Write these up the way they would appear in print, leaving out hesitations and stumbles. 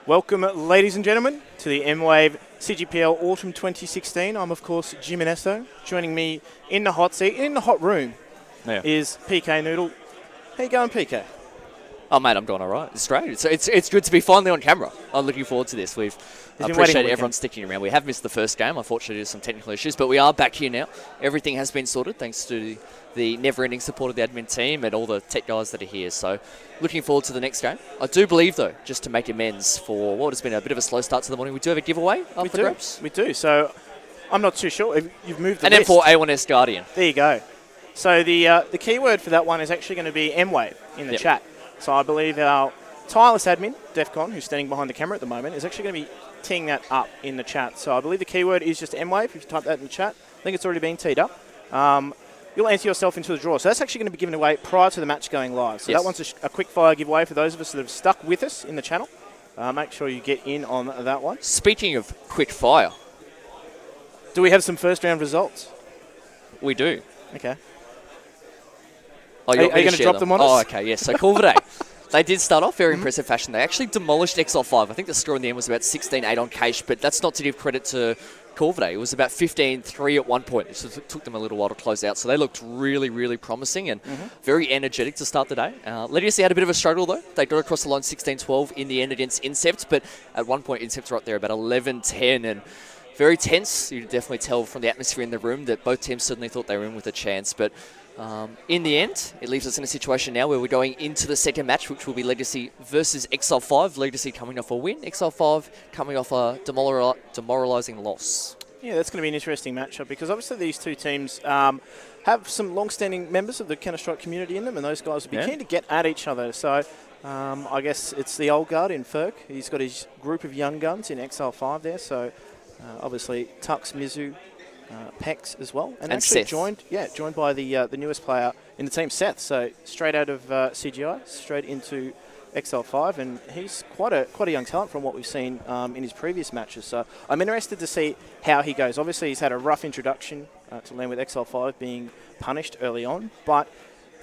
Welcome, ladies and gentlemen, to the Mwave CGPL Autumn 2016. I'm, of course, Jim Inesso. Joining me in the hot seat, in the hot room, is PK Noodle. How you going, PK? Oh, mate, I'm going all right. It's great. It's good to be finally on camera. I'm looking forward to this. We've appreciate everyone sticking around. We have missed the first game, unfortunately, due to some technical issues, but we are back here now. Everything has been sorted thanks to the never-ending support of the admin team and all the tech guys that are here. So looking forward to the next game. I do believe, though, just to make amends for what has been a bit of a slow start to the morning, we do have a giveaway up for grabs. We do. So I'm not too sure. You've moved the and list. then for A1S Guardian. There you go. So the keyword for that one is actually going to be Mwave in the chat. So I believe our tireless admin, Defcon, who's standing behind the camera at the moment, is actually going to be teeing that up in the chat. So I believe the keyword is just Mwave. If you type that in the chat, I think it's already been teed up. You'll enter yourself into the draw. So that's actually going to be given away prior to the match going live. So that one's a quick fire giveaway for those of us that have stuck with us in the channel. Make sure you get in on that one. Speaking of quick fire, do we have some first round results? We do. Okay. Oh, you're going to drop them on us? Oh, okay, yes. So Corvidae, they did start off very impressive fashion. They actually demolished Exile5. I think the score in the end was about 16-8 on Cache, but that's not to give credit to Corvidae. It was about 15-3 at one point. It took them a little while to close out. So they looked really, really promising and very energetic to start the day. Legacy had a bit of a struggle, though. They got across the line 16-12 in the end against Incept, but at one point Incept were up there about 11-10 and very tense. You could definitely tell from the atmosphere in the room that both teams certainly thought they were in with a chance, but in the end, it leaves us in a situation now where we're going into the second match, which will be Legacy versus Exile5. Legacy coming off a win, Exile5 coming off a demoralising loss. Yeah, that's going to be an interesting matchup because obviously these two teams have some long-standing members of the Counter-Strike community in them, and those guys will be keen to get at each other. So I guess it's the old guard in Ferk. He's got his group of young guns in Exile5 there. So obviously Tux, Mizu, Pex as well, and actually Seth. joined by the newest player in the team, Seth. So straight out of CGI, straight into Exile5, and he's quite a young talent from what we've seen in his previous matches. So I'm interested to see how he goes. Obviously, he's had a rough introduction to LAN with Exile5 being punished early on, but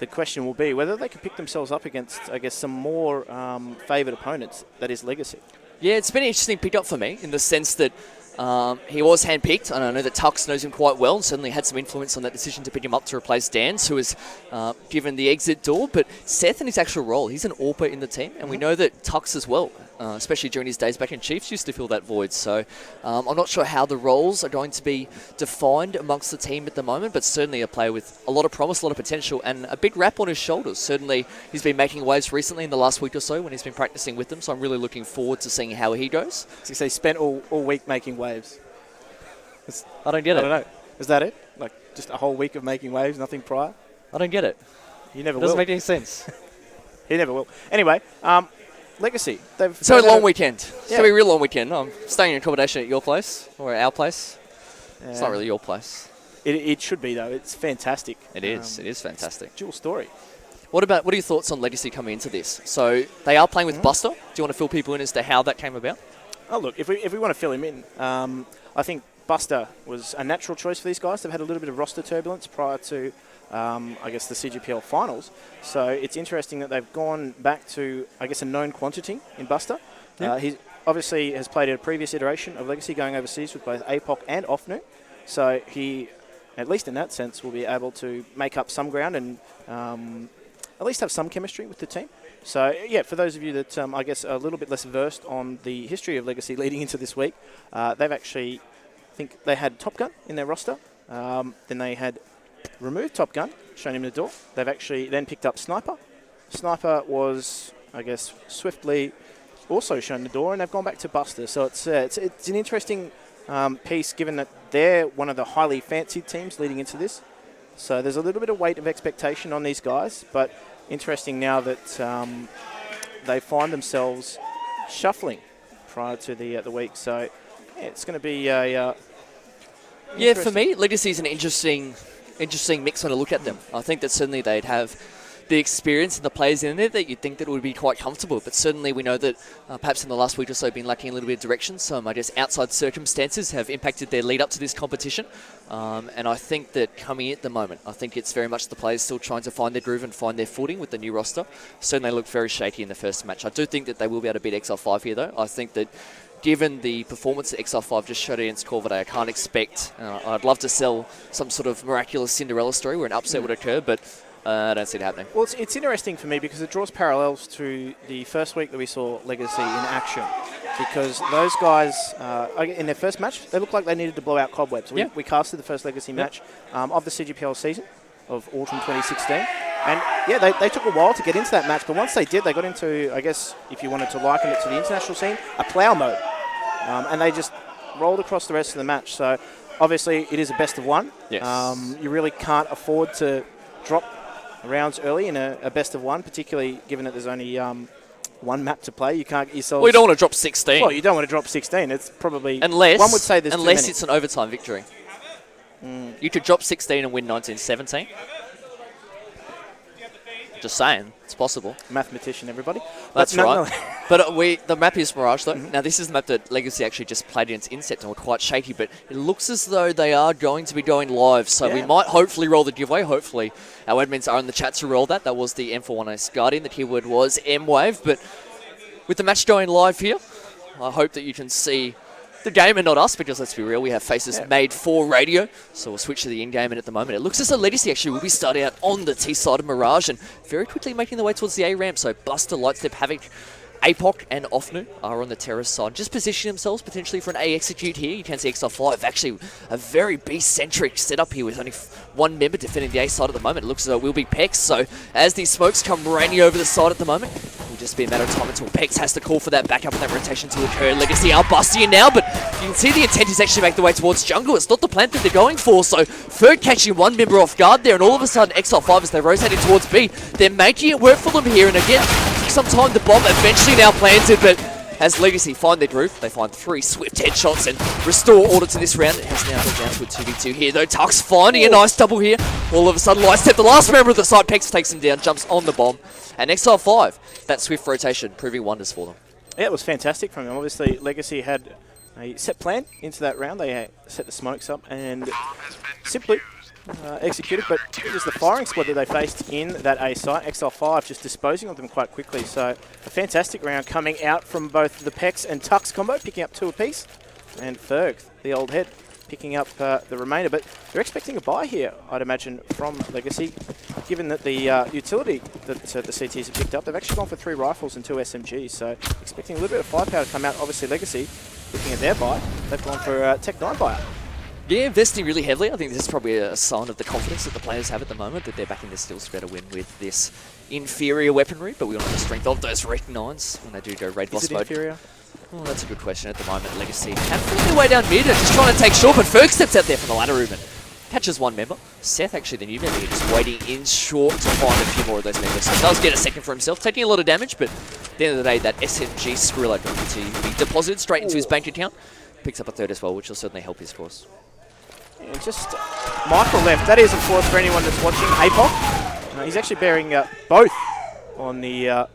the question will be whether they can pick themselves up against, I guess, some more favoured opponents. That is Legacy. Yeah, it's been an interesting pick-up for me in the sense that he was handpicked, and I know that Tux knows him quite well and certainly had some influence on that decision to pick him up to replace Dans, who was given the exit door. But Seth in his actual role, he's an AWPer in the team, and we know that Tux as well, especially during his days back in Chiefs, used to fill that void. So I'm not sure how the roles are going to be defined amongst the team at the moment, but certainly a player with a lot of promise, a lot of potential, and a big rap on his shoulders. Certainly he's been making waves recently in the last week or so when he's been practicing with them, so I'm really looking forward to seeing how he goes. So he spent all week making waves. I don't get it. I don't know. Is that it? Like just a whole week of making waves, nothing prior? I don't get it. You never will. Doesn't make any sense. He never will. Anyway, Legacy. It's a long weekend. It's going to be a real long weekend. I'm staying in accommodation at your place or at our place. It's not really your place. It should be, though. It's fantastic. It is. It is fantastic. Dual story. What are your thoughts on Legacy coming into this? So they are playing with Buster. Do you want to fill people in as to how that came about? Oh, look, if we want to fill him in, I think Buster was a natural choice for these guys. They've had a little bit of roster turbulence prior to, I guess, the CGPL finals. So it's interesting that they've gone back to, I guess, a known quantity in Buster. Yeah. He obviously has played in a previous iteration of Legacy going overseas with both APOC and Offnu. So he, at least in that sense, will be able to make up some ground and at least have some chemistry with the team. So, yeah, for those of you that, I guess, are a little bit less versed on the history of Legacy leading into this week, they've actually, I think they had Top Gun in their roster. Then they had removed Top Gun, shown him the door. They've actually then picked up Sniper. Sniper was, I guess, swiftly also shown the door, and they've gone back to Buster. So it's an interesting piece, given that they're one of the highly fancied teams leading into this. So there's a little bit of weight of expectation on these guys, but interesting now that they find themselves shuffling prior to the week. So yeah, it's going to be a for me, Legacy is an interesting mix when I look at them. I think that certainly they'd have the experience and the players in there that you'd think that it would be quite comfortable. But certainly we know that perhaps in the last week or so been lacking a little bit of direction. Some, I guess, outside circumstances have impacted their lead up to this competition. And I think that coming in at the moment, I think it's very much the players still trying to find their groove and find their footing with the new roster. Certainly looked very shaky in the first match. I do think that they will be able to beat Exile5 here, though. I think that given the performance that Exile5 just showed against Corvidae, I can't expect... I'd love to sell some sort of miraculous Cinderella story where an upset would occur, but I don't see it happening. Well, it's interesting for me because it draws parallels to the first week that we saw Legacy in action. Because those guys, in their first match, they looked like they needed to blow out cobwebs. We casted the first Legacy match of the CGPL season of Autumn 2016. And, yeah, they took a while to get into that match. But once they did, they got into, I guess, if you wanted to liken it to the international scene, a plough mode. And they just rolled across the rest of the match. So, obviously, it is a best of one. Yes. You really can't afford to drop rounds early in a best of one, particularly given that there's only one map to play. You can't get yourself... Well, you don't want to drop 16. Well, you don't want to drop 16. It's probably... Unless, one would say there's unless it's an overtime victory. You could drop 16 and win 19-17. Just saying, it's possible. Mathematician, everybody. That's right. But the map is Mirage, though. Now, this is the map that Legacy actually just played against Inset and were quite shaky, but it looks as though they are going to be going live. So we might hopefully roll the giveaway. Hopefully, our admins are in the chat to roll that. That was the M418 Guardian. The keyword was Mwave. But with the match going live here, I hope that you can see the game and not us, because let's be real, we have faces made for radio. So we'll switch to the in-game, and at the moment it looks as though Legacy actually will be starting out on the T side of Mirage and very quickly making their way towards the A ramp. So Buster, Lightstep, Havoc, Apoc and Offnu are on the terrorist side, just positioning themselves potentially for an A execute here. You can see Exile5 actually a very B-centric setup here with only one member defending the A side at the moment. It looks as though it will be Pex, so as these smokes come raining over the side at the moment, it will just be a matter of time until Pex has to call for that backup and that rotation to occur. Legacy are busting in now, but you can see the intent is actually make the way towards jungle. It's not the plan that they're going for, so Ferg catching one member off guard there, and all of a sudden Exile5, as they're rotating towards B, they're making it work for them here, and again, some time the bomb eventually now planted, but as Legacy find their groove, they find 3 swift headshots and restore order to this round. It has now gone down to a 2v2 here, though. Tux finding a nice double here. All of a sudden, Lightstep, the last member of the side, Pex takes him down, jumps on the bomb. And Exile5, that swift rotation proving wonders for them. Yeah, it was fantastic from them. Obviously, Legacy had a set plan into that round. They set the smokes up and simply executed, but it was the firing squad that they faced in that A site. Exile5 just disposing of them quite quickly. So a fantastic round coming out from both the Pex and Tux combo, picking up 2 apiece. And Ferg, the old head, picking up the remainder. But they're expecting a buy here, I'd imagine, from Legacy, given that the utility that the CTs have picked up, they've actually gone for 3 rifles and 2 SMGs. So expecting a little bit of firepower to come out. Obviously, Legacy, looking at their buy, they've gone for Tech 9 buy. Yeah, investing really heavily. I think this is probably a sign of the confidence that the players have at the moment, that they're backing their skills to better win with this inferior weaponry, but we all know the strength of those Rec 9s when they do go raid boss mode. Inferior? Oh, that's a good question at the moment. Legacy have found their way down mid, just trying to take short, but Ferg steps out there from the ladder room and catches 1 member. Seth, actually the new member, just waiting in short to find a few more of those members. So he does get a second for himself, taking a lot of damage, but at the end of the day, that SMG Skrilla going to be deposited straight into his bank account. Picks up a 3rd as well, which will certainly help his cause. And just Michael left. That is, of course, for anyone that's watching, Apoc. He's actually bearing both on the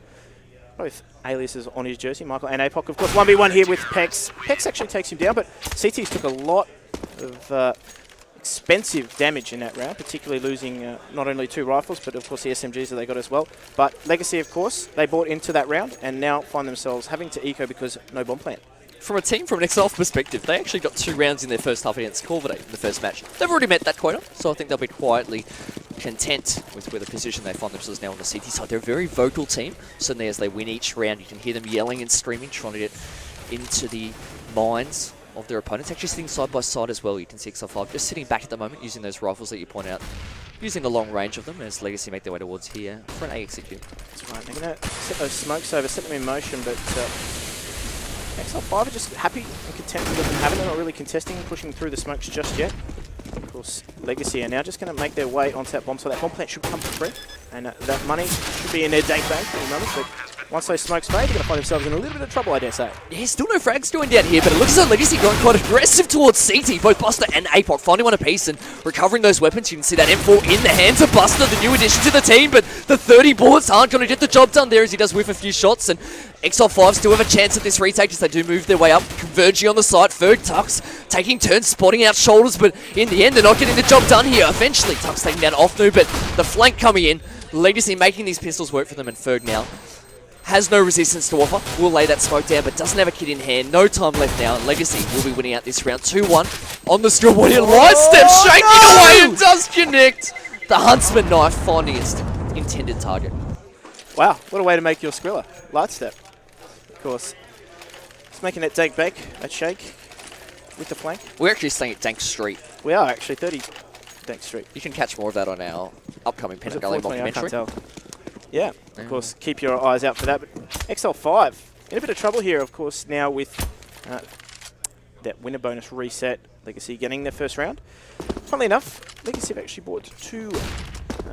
both aliases on his jersey, Michael and Apoc. Of course, 1v1 here with Pex. Pex actually takes him down, but CTs took a lot of expensive damage in that round, particularly losing not only 2 rifles, but of course the SMGs that they got as well. But Legacy, of course, they bought into that round and now find themselves having to eco because no bomb plant. From a team, from an Exile perspective, they actually got 2 rounds in their first half against Corvidae in the first match. They've already met that quota, so I think they'll be quietly content with where the position they find themselves now on the CT side. They're a very vocal team. Suddenly as they win each round, you can hear them yelling and screaming, trying to get into the minds of their opponents. Actually sitting side by side as well. You can see Exile5 just sitting back at the moment, using those rifles that you point out, using the long range of them as Legacy make their way towards here for an A execute. That's right. They're going to set those smokes over, set them in motion, but Exile5 are just happy and content with them having. They're not really contesting, pushing through the smokes just yet. Of course, Legacy are now just going to make their way onto that bomb, so that bomb plant should come for free. And that money should be in their dank bank at the moment, but once those smokes fade, they're going to find themselves in a little bit of trouble, I dare say. Yeah, still no frags going down here, but it looks as though Legacy going quite aggressive towards CT. Both Buster and Apoc finding one apiece and recovering those weapons. You can see that M4 in the hands of Buster, the new addition to the team, but the 30 bullets aren't going to get the job done there as he does whiff a few shots, and Exile5 still have a chance at this retake as they do move their way up, converging on the site. Ferg, Tux taking turns, spotting out shoulders, but in the end they're not getting the job done here. Eventually Tux taking down Offnu, but the flank coming in, Legacy making these pistols work for them, and Ferg now has no resistance to offer, will lay that smoke down, but doesn't have a kit in hand. No time left now, and Legacy will be winning out this round 2-1 on the scoreboard. Light step shaking away and does connect. The Huntsman knife finding its intended target. Wow, what a way to make your Skrilla. Light step. Of course. It's making that dank bake, that shake with the flank. We're actually staying at Dank Street. We are actually 30 Dank Street. You can catch more of that on our upcoming Peanut Gallery documentary. Yeah, of course, keep your eyes out for that. But Exile5 in a bit of trouble here, of course, now with that winner bonus reset. Legacy getting their first round. Funnily enough, Legacy have actually bought 2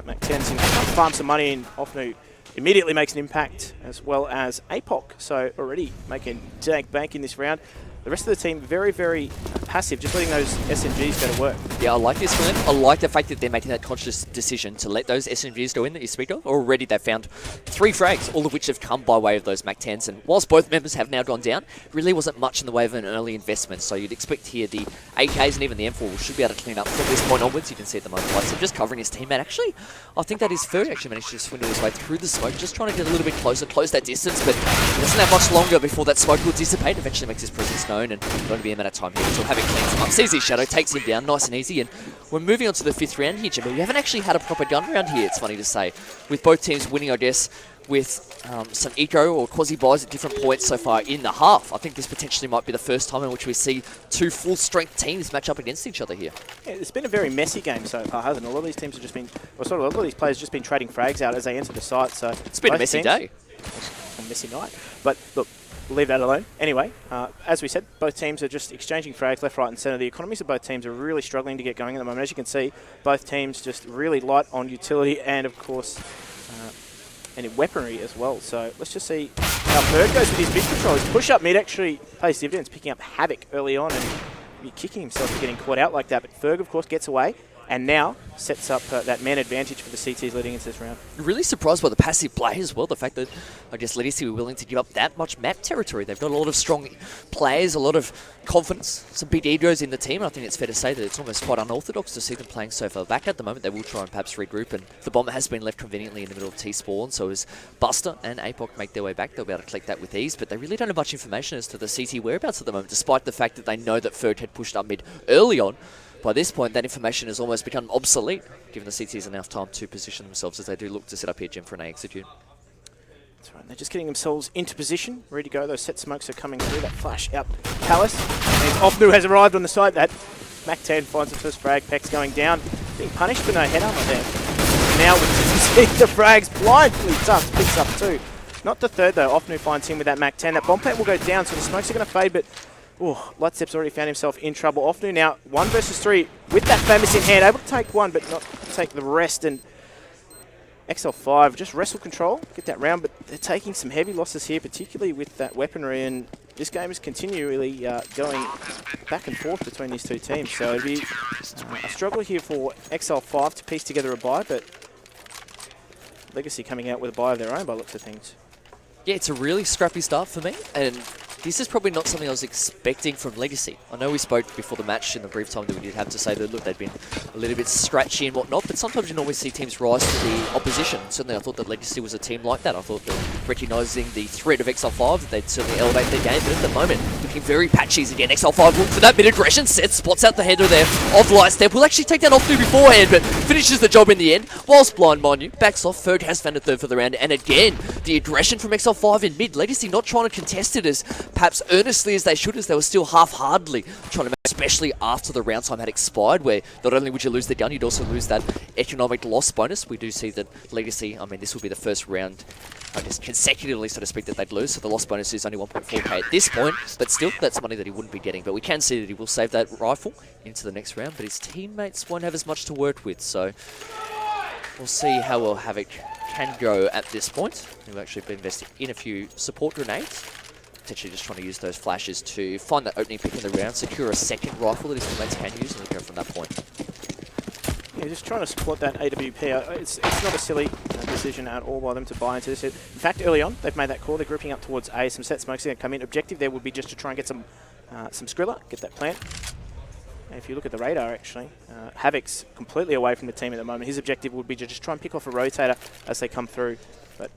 Mac-10s and farmed some money in. Offnu immediately makes an impact, as well as Apoc. So already making dank bank in this round. The rest of the team very, very passive, just letting those SMGs go to work. Yeah, I like this for them. I like the fact that they're making that conscious decision to let those SMGs go in that you speak of. Already they've found 3 frags, all of which have come by way of those Mac-10s. And whilst both members have now gone down, really wasn't much in the way of an early investment. So you'd expect here the AKs and even the M4 should be able to clean up from this point onwards. You can see at the moment, so just covering his teammate. Actually, I think that is Ferg actually managed to swindle his way through the smoke, just trying to get a little bit closer, close that distance, but he doesn't have much longer before that smoke will dissipate. Eventually makes his presence known, and going to be a matter of time here until Havoc cleans him up. Sees his shadow, takes him down nice and easy, and we're moving on to the 5th round here, Jim, but we haven't actually had a proper gun round here, it's funny to say, with both teams winning, I guess, with some eco or quasi-buys at different points so far in the half. I think this potentially might be the first time in which we see 2 full-strength teams match up against each other here. Yeah, it's been a very messy game so far, hasn't it? A lot of these teams have just been, or sort of a lot of these players have just been trading frags out as they enter the site. So it's been a messy day. A messy night. But look, we'll leave that alone. Anyway, as we said, both teams are just exchanging frags left, right and centre. The economies of both teams are really struggling to get going at the moment. As you can see, both teams just really light on utility and, of course, and in weaponry as well. So let's just see how Ferg goes with his mid control. His push-up mid actually pays dividends, picking up Havoc early on and kicking himself for getting caught out like that. But Ferg, of course, gets away and now sets up that man advantage for the CTs leading into this round. Really surprised by the passive play as well. The fact that, I guess, Legacy were willing to give up that much map territory. They've got a lot of strong players, a lot of confidence, some big egos in the team. And I think it's fair to say that it's almost quite unorthodox to see them playing so far back at the moment. They will try and perhaps regroup, and the bomb has been left conveniently in the middle of T-spawn. So as Buster and Apoc make their way back, they'll be able to collect that with ease. But they really don't have much information as to the CT whereabouts at the moment, despite the fact that they know that Ferg had pushed up mid early on. By this point, that information has almost become obsolete, given the CTs enough time to position themselves as they do look to set up here, Jim, for an A execute. That's right, they're just getting themselves into position, ready to go. Those set smokes are coming through, that flash out Palace. And Offnu has arrived on the side. That Mac-10 finds the first frag. Peck's going down, being punished for no head armor there. Now we see the frags blindly Tux picks up 2. Not the third though, Offnu finds him with that Mac-10. That bomb plant will go down, so the smokes are going to fade, but Lightstep's already found himself in trouble. Offnu now 1 versus 3 with that famous in hand, able to take 1 but not take the rest. And Exile5 just wrestle control, get that round, but they're taking some heavy losses here, particularly with that weaponry. And this game is continually going back and forth between these 2 teams. So it'll be a struggle here for Exile5 to piece together a buy, but Legacy coming out with a buy of their own by looks of things. Yeah, it's a really scrappy start for me, and this is probably not something I was expecting from Legacy. I know we spoke before the match in the brief time that we did have to say that, look, they'd been a little bit scratchy and whatnot, but sometimes you can always see teams rise to the opposition. Certainly I thought that Legacy was a team like that. I thought that recognising the threat of Exile5, they'd certainly elevate their game, but at the moment, looking very patchy again. Exile5 look for that mid-aggression set, spots out the header there of Lightstep. Will actually take that off through beforehand, but finishes the job in the end. Whilst blind, mind you, backs off. Ferg has found a third for the round, and again, the aggression from Exile5 in mid. Legacy not trying to contest it as perhaps earnestly as they should, as they were still half-heartedly trying to make, especially after the round time had expired, where not only would you lose the gun, you'd also lose that economic loss bonus. We do see that Legacy, I mean, this will be the first round, I guess, consecutively, so to speak, that they'd lose, so the loss bonus is only 1.4k at this point, but still, that's money that he wouldn't be getting. But we can see that he will save that rifle into the next round, but his teammates won't have as much to work with, so we'll see how well Havoc can go at this point. We've actually been investing in a few support grenades. Potentially just trying to use those flashes to find that opening pick in the round, secure a second rifle that his teammates can use, and go from that point. Yeah, just trying to support that AWP. It's not a silly decision at all by them to buy into this. In fact, early on, they've made that call. They're grouping up towards A. Some set smokes are going to come in. Objective there would be just to try and get some Skrilla, get that plant. And if you look at the radar, actually, Havoc's completely away from the team at the moment. His objective would be to just try and pick off a rotator as they come through. But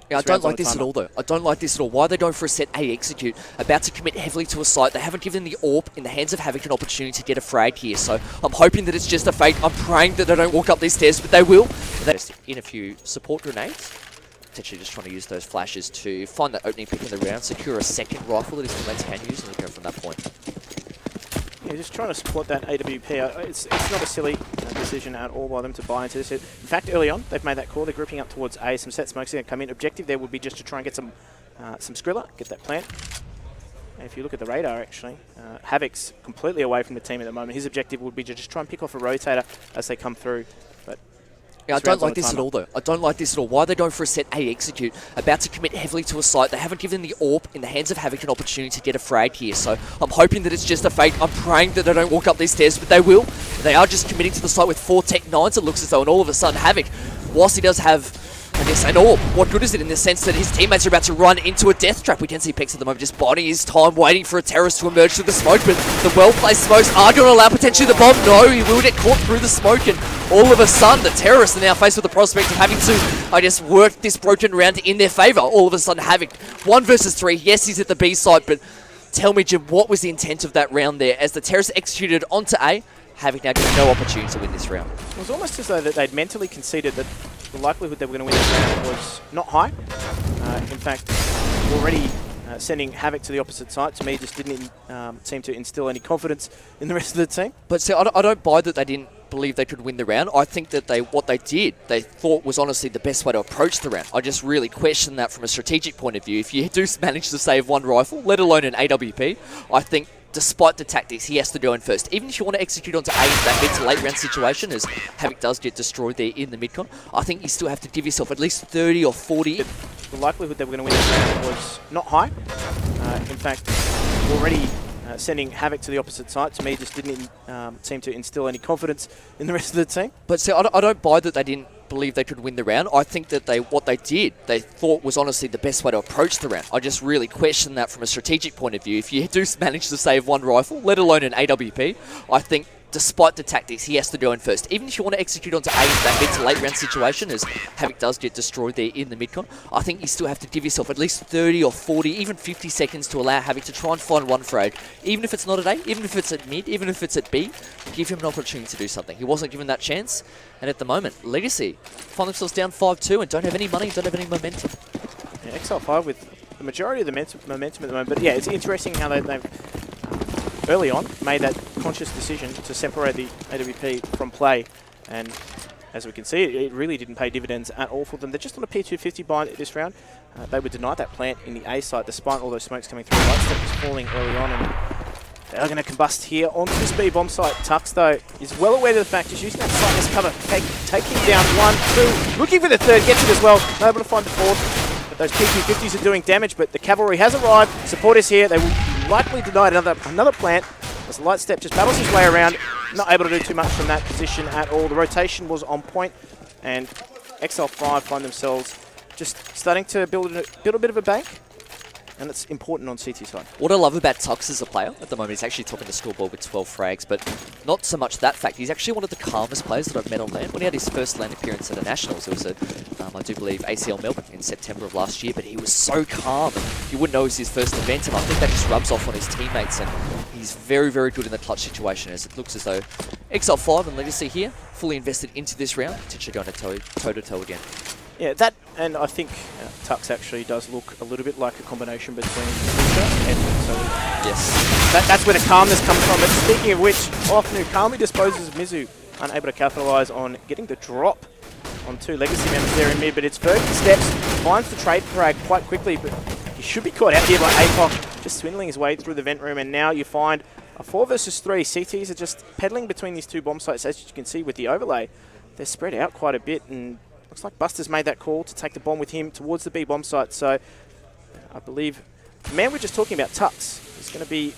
yeah, I don't like this at all, though. I don't like this at all. Why are they going for a set A execute? About to commit heavily to a site. They haven't given the AWP in the hands of Havoc an opportunity to get a frag here. So I'm hoping that it's just a fake. I'm praying that they don't walk up these stairs, but they will. They're in a few support grenades. Potentially just trying to use those flashes to find that opening pick in the round, secure a second rifle that his teammates can use, and go from that point. Yeah, just trying to support that AWP. It's not a silly decision at all by them to buy into this. In fact, early on, they've made that call. They're grouping up towards A. Some set smokes are going to come in. Objective there would be just to try and get some Skrilla, get that plant. And if you look at the radar, actually, Havoc's completely away from the team at the moment. His objective would be to just try and pick off a rotator as they come through. But yeah, I don't like this at all, though. I don't like this at all. Why are they going for a set A execute? About to commit heavily to a site. They haven't given the AWP in the hands of Havoc an opportunity to get a frag here. So I'm hoping that it's just a fake. I'm praying that they don't walk up these stairs, but they will. They are just committing to the site with 4 Tech 9s, it looks as though, and all of a sudden Havoc, whilst he does have, I guess, an AWP, what good is it in the sense that his teammates are about to run into a death trap? We can see Pex at the moment just biding his time, waiting for a terrorist to emerge through the smoke, but the well-placed smokes are going to allow potentially the bomb. No, he will get caught through the smoke, and all of a sudden the terrorists are now faced with the prospect of having to, I guess, work this broken round in their favour. All of a sudden Havoc, 1 versus 3, yes, he's at the B site, but tell me, Jim, what was the intent of that round there? As the terrorists executed onto A, Havoc now given no opportunity to win this round. It was almost as though that they'd mentally conceded that the likelihood they were going to win this round was not high. In fact, already sending Havoc to the opposite side, to me, just didn't seem to instill any confidence in the rest of the team. But see, I don't buy that they didn't believe they could win the round. I think that what they did, they thought was honestly the best way to approach the round. I just really question that from a strategic point of view. If you do manage to save 1 rifle, let alone an AWP, I think despite the tactics, he has to go in first. Even if you want to execute onto A in that mid to late round situation, as Havoc does get destroyed there in the mid-con, I think you still have to give yourself at least 30 or 40. The likelihood they were going to win this round was not high. In fact, already sending Havoc to the opposite side, to me, just didn't seem to instill any confidence in the rest of the team. But see, I don't buy that they didn't believe they could win the round. I think that what they did, they thought was honestly the best way to approach the round. I just really question that from a strategic point of view. If you do manage to save 1 rifle, let alone an AWP, I think despite the tactics, he has to go in first. Even if you want to execute onto A in that mid to late round situation, as Havoc does get destroyed there in the mid-con, I think you still have to give yourself at least 30 or 40, even 50 seconds to allow Havoc to try and find 1 frag. Even if it's not at A, even if it's at mid, even if it's at B, give him an opportunity to do something. He wasn't given that chance, and at the moment, Legacy find themselves down 5-2 and don't have any money, don't have any momentum. Yeah, Exile5 with the majority of the momentum at the moment, but yeah, it's interesting how they've early on made that conscious decision to separate the AWP from play, and as we can see, it really didn't pay dividends at all for them. They're just on a P250 buy this round. They were denied that plant in the A site despite all those smokes coming through. Lightstep was falling early on, and they are going to combust here onto this B bomb site. Tux, though, is well aware of the fact he's using that site as cover. Taking down 1, 2, looking for the third, gets it as well, not able to find the fourth. But those P250s are doing damage, but the cavalry has arrived. Support is here. They will likely deny another plant as the Lightstep just battles his way around, not able to do too much from that position at all. The rotation was on point, and Exile5 find themselves just starting to build a bit of a bank, and it's important on CT side. What I love about Tux as a player at the moment, he's actually topping the scoreboard with 12 frags, but not so much that fact. He's actually one of the calmest players that I've met on LAN. When he had his first LAN appearance at the Nationals, it was at, I do believe, ACL Melbourne in September of last year, but he was so calm, and you wouldn't know it was his first event, and I think that just rubs off on his teammates, and he's very, very good in the clutch situation, as it looks as though Exile5 and Legacy here, fully invested into this round, potentially going to toe-to-toe again. Yeah, that, and I think Tux actually does look a little bit like a combination between Lucha and so. Yes. That's where the calmness comes from. But speaking of which, Ofnu calmly disposes of Mizu, unable to capitalise on getting the drop on 2 Legacy members there in mid, but it's Fergie steps, finds the trade frag quite quickly, but he should be caught out here by APOC, just swindling his way through the vent room, and now you find a 4 versus 3. CTs are just peddling between these 2 bomb sites, as you can see with the overlay. They're spread out quite a bit, and looks like Buster's made that call to take the bomb with him towards the B bomb site. So I believe the man we're just talking about, Tux, is going to be,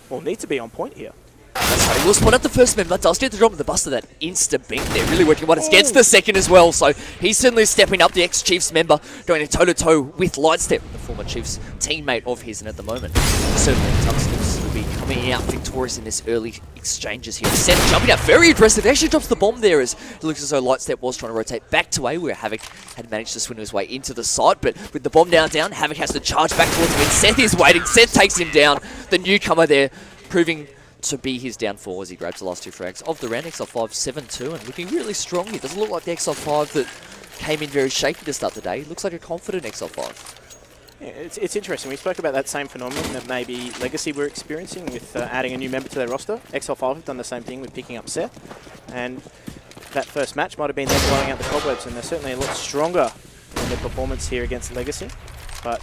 or need to be on point here. That's right, we'll spot out the first member, does get the drop of the Buster, that insta-beat there, really working well. It gets the second as well, so he's certainly stepping up, the ex-Chiefs member, going toe-to-toe with Lightstep, the former Chiefs teammate of his, and at the moment, certainly Tux looks to be coming out victorious in this early exchanges here. Seth jumping out, very impressive, he actually drops the bomb there as it looks as though Lightstep was trying to rotate back to A, where Havoc had managed to swing his way into the site, but with the bomb down, Havoc has to charge back towards him, and Seth is waiting, Seth takes him down, the newcomer there, proving to be his downfall as he grabs the last 2 frags of the round. Exile5 7-2 and looking really strong. It doesn't look like the Exile5 that came in very shaky to start the day. It looks like a confident Exile5. Yeah, it's interesting. We spoke about that same phenomenon that maybe Legacy were experiencing with adding a new member to their roster. Exile5 have done the same thing with picking up Seth, and that first match might have been them blowing out the cobwebs, and they're certainly a lot stronger in their performance here against Legacy. But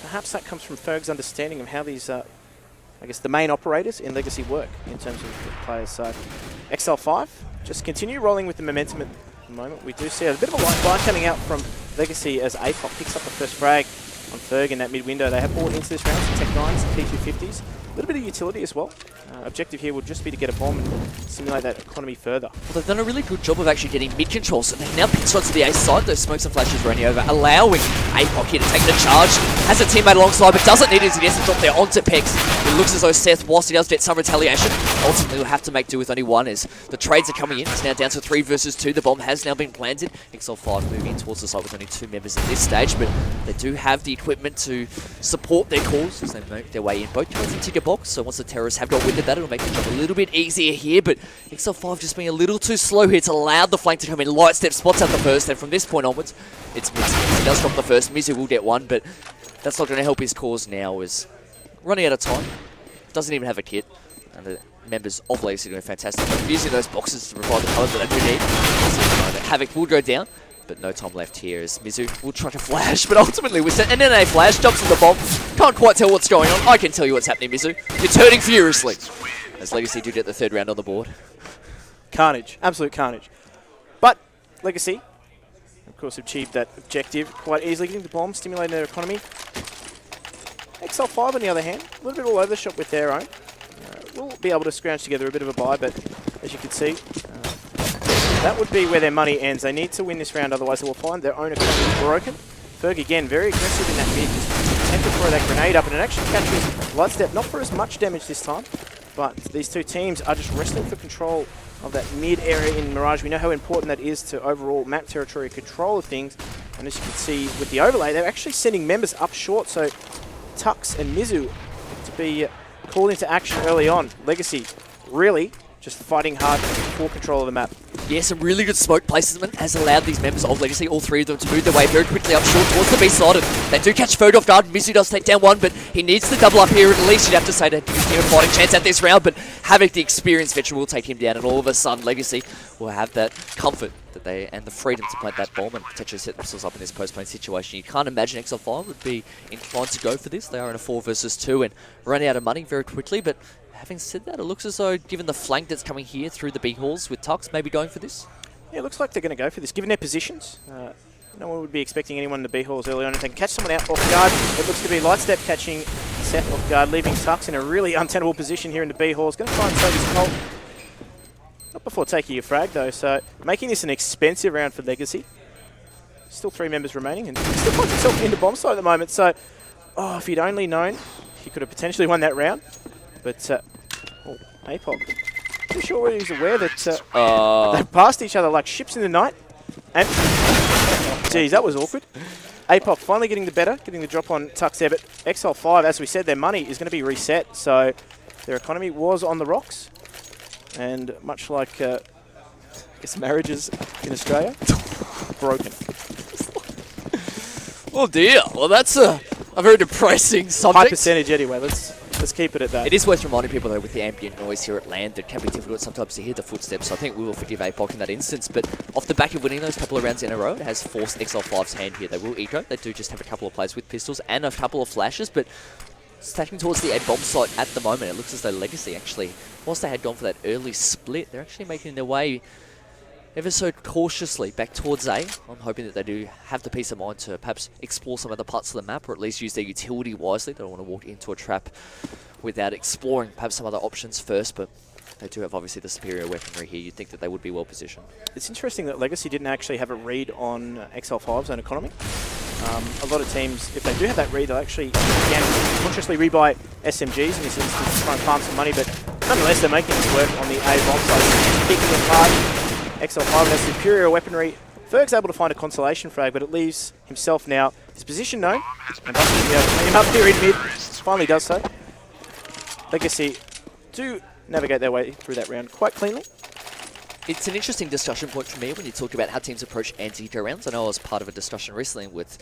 perhaps that comes from Ferg's understanding of how these I guess the main operators in Legacy work in terms of the players. So Exile5 just continue rolling with the momentum at the moment. We do see a bit of a light fire coming out from Legacy as APOC picks up the first frag on Ferg in that mid window. They have bought into this round some Tech 9s, T250s, a little bit of utility as well. Objective here would just be to get a bomb and simulate that economy further. Well, they've done a really good job of actually getting mid control, so they now pick shots to the A side. Those smokes and flashes running over, allowing APOC here to take the charge. Has a teammate alongside, but doesn't need it as he gets to drop there onto Pex. It looks as though Seth, whilst he does get some retaliation, ultimately will have to make do with only one as the trades are coming in. It's now down to 3 versus 2. The bomb has now been planted. Exile5 moving in towards the side with only 2 members at this stage, but they do have the equipment to support their calls as they make their way in. Both coming from ticket box, so once the terrorists have got wind of that, it'll make the job a little bit easier here, but Exile5 just being a little too slow here. It's allowed the flank to come in. Lightstep spots out the first, and from this point onwards, it's Mizu. He does drop the first. Mizu will get one, but that's not going to help his cause now as running out of time. Doesn't even have a kit, and the members of Legacy doing fantastic. Using those boxes to provide the cover that they do need. Havoc will go down, but no time left here as Mizu will try to flash, but ultimately we set an NA flash, jumps in the bomb. Can't quite tell what's going on. I can tell you what's happening, Mizu. You're turning furiously. As Legacy do get the 3rd round on the board. Carnage, absolute carnage. But Legacy, of course, achieved that objective quite easily, getting the bomb, stimulating their economy. Exile5, on the other hand, a little bit all over the shop with their own. We'll be able to scrounge together a bit of a buy, but as you can see, that would be where their money ends. They need to win this round, otherwise they will find their own economy broken. Ferg again, very aggressive in that mid, just attempt to throw that grenade up, and it actually catches Lightstep, not for as much damage this time, but these two teams are just wrestling for control of that mid area in Mirage. We know how important that is to overall map territory control of things, and as you can see with the overlay, they're actually sending members up short, so Tux and Mizu to be called into action early on. Legacy really just fighting hard for control of the map. Yeah, some really good smoke placement has allowed these members of Legacy, all 3 of them, to move their way very quickly up short towards the B side. They do catch Ferg off guard. Mizu does take down one, but he needs to double up here. At least you'd have to say to give him a fighting chance at this round, but Havoc, the experienced veteran, will take him down, and all of a sudden Legacy will have that comfort that they and the freedom to plant that bomb and potentially set themselves up in this post-plane situation. You can't imagine Exile5 would be inclined to go for this. They are in a 4 versus 2 and running out of money very quickly, but having said that, it looks as though, given the flank that's coming here through the B halls with Tux, maybe going for this. Yeah, it looks like they're going to go for this, given their positions. No one would be expecting anyone in the B halls early on. If they can catch someone out off guard, it looks to be Lightstep catching Seth off guard, leaving Tux in a really untenable position here in the B halls. Going to try and save his cult. Not before taking your frag though, so making this an expensive round for Legacy. Still 3 members remaining, and he still finds himself in the bomb site at the moment. So, if he'd only known, he could have potentially won that round. But, APOC. I'm sure he's aware that they've passed each other like ships in the night. And, geez, that was awkward. APOC finally getting the drop on Tux there. But Exile5, as we said, their money is going to be reset. So their economy was on the rocks. And much like, I guess, marriages in Australia, broken. Oh dear. Well, that's a very depressing subject. High percentage anyway. Let's keep it at that. It is worth reminding people, though, with the ambient noise here at LAN, that it can be difficult sometimes to hear the footsteps. So I think we will forgive APOC in that instance. But off the back of winning those couple of rounds in a row, it has forced Exile5's hand here. They will eco. They do just have a couple of players with pistols and a couple of flashes, but stacking towards the A bomb site at the moment, it looks as though Legacy actually, whilst they had gone for that early split, they're actually making their way ever so cautiously back towards A. I'm hoping that they do have the peace of mind to perhaps explore some other parts of the map, or at least use their utility wisely. They don't want to walk into a trap without exploring perhaps some other options first, but they do have obviously the superior weaponry here. You'd think that they would be well positioned. It's interesting that Legacy didn't actually have a read on Exile5's own economy. A lot of teams, if they do have that read, they'll actually, again, consciously rebuy SMGs in this instance to try and farm some money, but nonetheless, they're making this work on the A bomb side, picking it apart. Exile5 has superior weaponry. Ferg's able to find a consolation frag, but it leaves himself now. His position known, and Buster will be able to clean him up here in mid. Finally does so. Legacy do navigate their way through that round quite cleanly. It's an interesting discussion point for me when you talk about how teams approach anti-hero rounds. I know I was part of a discussion recently with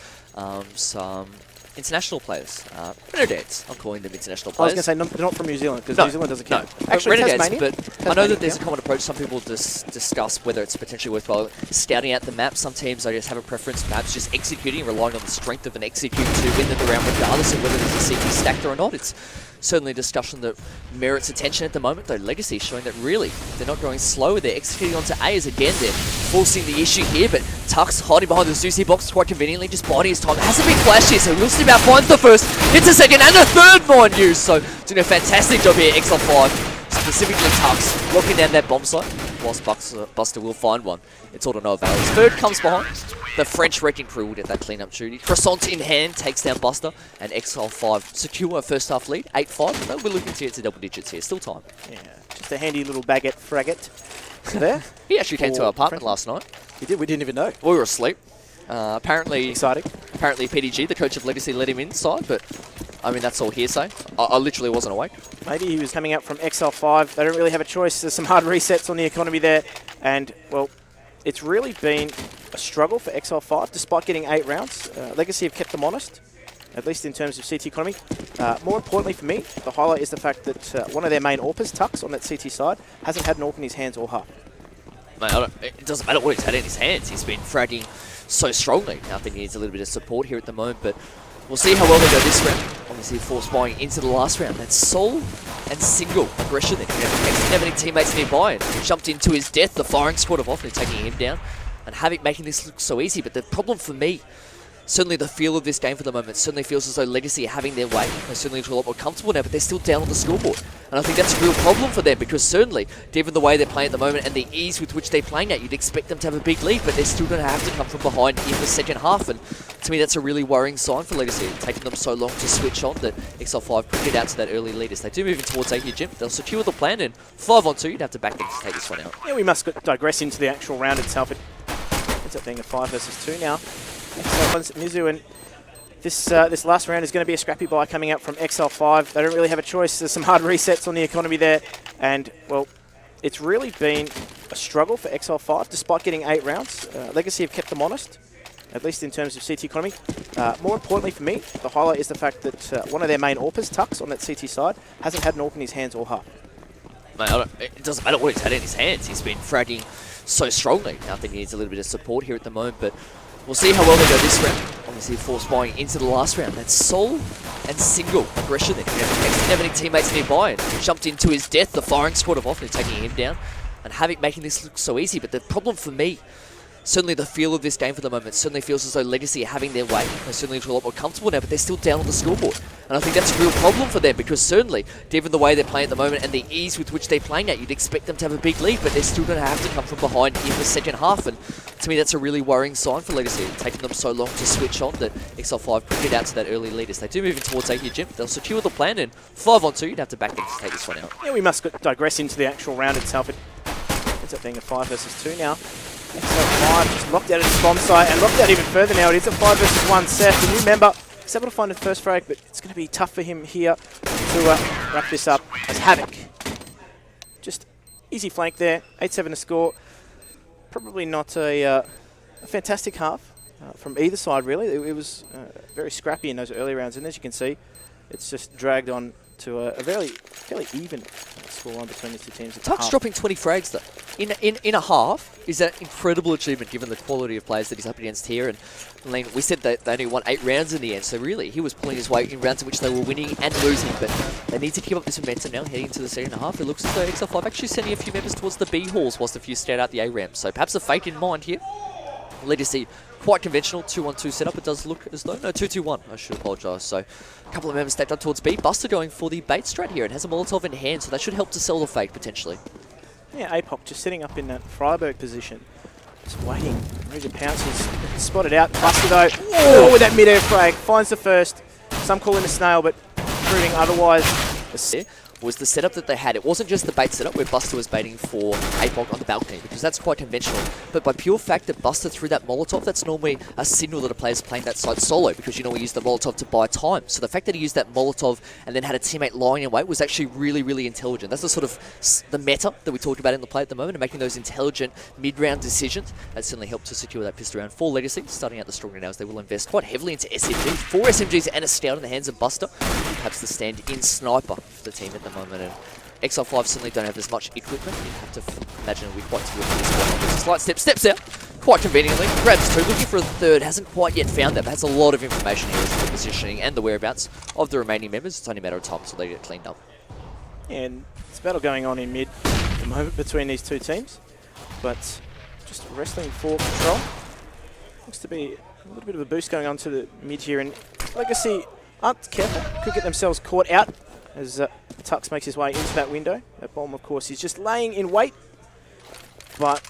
some international players. Renegades, I'm calling them international players. I was going to say, they're not from New Zealand, because New Zealand doesn't count. No, actually, Renegades, but I know that there's a common approach. Some people discuss whether it's potentially worthwhile scouting out the map. Some teams, I just have a preference, perhaps just executing, relying on the strength of an execute to win the round regardless of whether there's a CT stacked or not. It's certainly a discussion that merits attention at the moment, though Legacy showing that really they're not going slow. They're executing onto A as again they're forcing the issue here, but Tux hiding behind the Zuzi box quite conveniently, just biding his time. Hasn't been flashed here, so we'll see about finds the first, hits a second and a third, mind you. So doing a fantastic job here, Exile5, specifically Tux, locking down that bomb site, whilst Buster will find one. It's all to no avail. Third comes behind. The French wrecking crew will get that clean-up duty. Croissant in hand takes down Buster, and Exile5 secure a first-half lead, 8-5. But we're looking to get to double digits here. Still time. Yeah, just a handy little baguette fragate there. He actually came to our apartment last night. He did. We didn't even know. We were asleep. Apparently, exciting. Apparently, PDG, the coach of Legacy, let him inside, but I mean that's all hearsay. I literally wasn't awake. Maybe he was coming out from Exile5. They don't really have a choice. There's some hard resets on the economy there, and well, it's really been a struggle for Exile5, despite getting 8 rounds. Legacy have kept them honest, at least in terms of CT economy. More importantly for me, the highlight is the fact that one of their main AWPers, Tux, on that CT side, hasn't had an AWP in his hands all half. Mate, it doesn't matter what he's had in his hands. He's been fragging so strongly. I think he needs a little bit of support here at the moment, but we'll see how well they go this round. Obviously, force buying into the last round. That sole and single aggression there. He didn't have any teammates nearby and jumped into his death. The firing squad of Offner taking him down. And Havoc making this look so easy, but the problem for me, certainly the feel of this game for the moment, certainly feels as though Legacy are having their way. They certainly feel a lot more comfortable now, but they're still down on the scoreboard. And I think that's a real problem for them, because certainly, given the way they're playing at the moment and the ease with which they're playing at, you'd expect them to have a big lead, but they're still going to have to come from behind in the second half. And to me, that's a really worrying sign for Legacy. It's taken them so long to switch on that Exile5 could get out to that early lead. As they do move in towards A here, Jim. They'll secure the plan, and 5-on-2, you'd have to back them to take this one out. Yeah, we must digress into the actual round itself. It ends up being a 5 versus 2 now. Mizu, and this last round is going to be a scrappy buy coming out from Exile5. They don't really have a choice. There's some hard resets on the economy there, and well, it's really been a struggle for Exile5, despite getting 8 rounds. Legacy have kept them honest, at least in terms of CT economy. More importantly for me, the highlight is the fact that one of their main AWPers, Tux, on that CT side, hasn't had an AWP in his hands all half. Mate, it doesn't matter what he's had in his hands. He's been fragging so strongly. I think he needs a little bit of support here at the moment, but we'll see how well they go this round. Obviously, force buying into the last round. That sole and single aggression there. He didn't have any teammates nearby and jumped into his death. The firing squad of Offner taking him down. And Havoc making this look so easy, but the problem for me, certainly the feel of this game for the moment, certainly feels as though Legacy are having their way. They certainly feel a lot more comfortable now, but they're still down on the scoreboard. And I think that's a real problem for them, because certainly, given the way they're playing at the moment and the ease with which they're playing at, you'd expect them to have a big lead, but they're still going to have to come from behind in the second half. And to me, that's a really worrying sign for Legacy. It's taken them so long to switch on that Exile5 could get out to that early lead. As they do move in towards A here, Jim. They'll secure the plan, and 5-on-2, you'd have to back them to take this one out. Yeah, we must digress into the actual round itself. It ends up being a 5 versus 2 now. Exile5 just locked out at his bomb site, and locked out even further now. It is a 5 versus 1. Seth, the new member, is able to find the first frag, but it's going to be tough for him here to wrap this up as Havoc. Just easy flank there, 8-7 to score. Probably not a fantastic half from either side, really. It was very scrappy in those early rounds, and as you can see, it's just dragged on to a very fairly even scoreline between these two teams. Tuck's dropping 20 frags though. In a half is an incredible achievement given the quality of players that he's up against here. And LAN, we said that they only won 8 rounds in the end, so really he was pulling his weight in rounds in which they were winning and losing. But they need to keep up this momentum now heading into the second half. It looks as though Exile5 actually sending a few members towards the B halls whilst a few stayed out the A ramp. So perhaps a fate in mind here. Legacy, quite conventional 2-1-2 setup. It does look as though, no, 2-2-1, I should apologise. So a couple of members stepped up towards B. Buster going for the bait strat here and has a Molotov in hand, so that should help to sell the fake potentially. Yeah, APOC just sitting up in that Freiburg position. Just waiting. Major pounces. Spotted out. Buster though. Oh, with that mid-air frag. Finds the first. Some call him a snail, but proving otherwise. Was the setup that they had. It wasn't just the bait setup where Buster was baiting for APOC on the balcony, because that's quite conventional. But by pure fact that Buster threw that Molotov, that's normally a signal that a player's playing that side solo, because you know we use the Molotov to buy time. So the fact that he used that Molotov and then had a teammate lying in wait was actually really, really intelligent. That's the sort of the meta that we talked about in the play at the moment, and making those intelligent mid-round decisions. That certainly helped to secure that pistol round for Legacy. Starting out the stronger now as they will invest quite heavily into SMGs. 4 SMGs and a scout in the hands of Buster. Perhaps the stand-in sniper for the team at the moment. And Exile5 certainly don't have as much equipment. You have to imagine it'll be quite difficult for this one. There's a slight step, steps out quite conveniently, grabs 2, looking for a third, hasn't quite yet found that, but has a lot of information here as to the positioning and the whereabouts of the remaining members. It's only a matter of time until they get cleaned up. And it's a battle going on in mid at the moment between these two teams, but just wrestling for control. Looks to be a little bit of a boost going on to the mid here, and Legacy aren't careful, could get themselves caught out as Tux makes his way into that window. That bomb, of course, is just laying in wait, but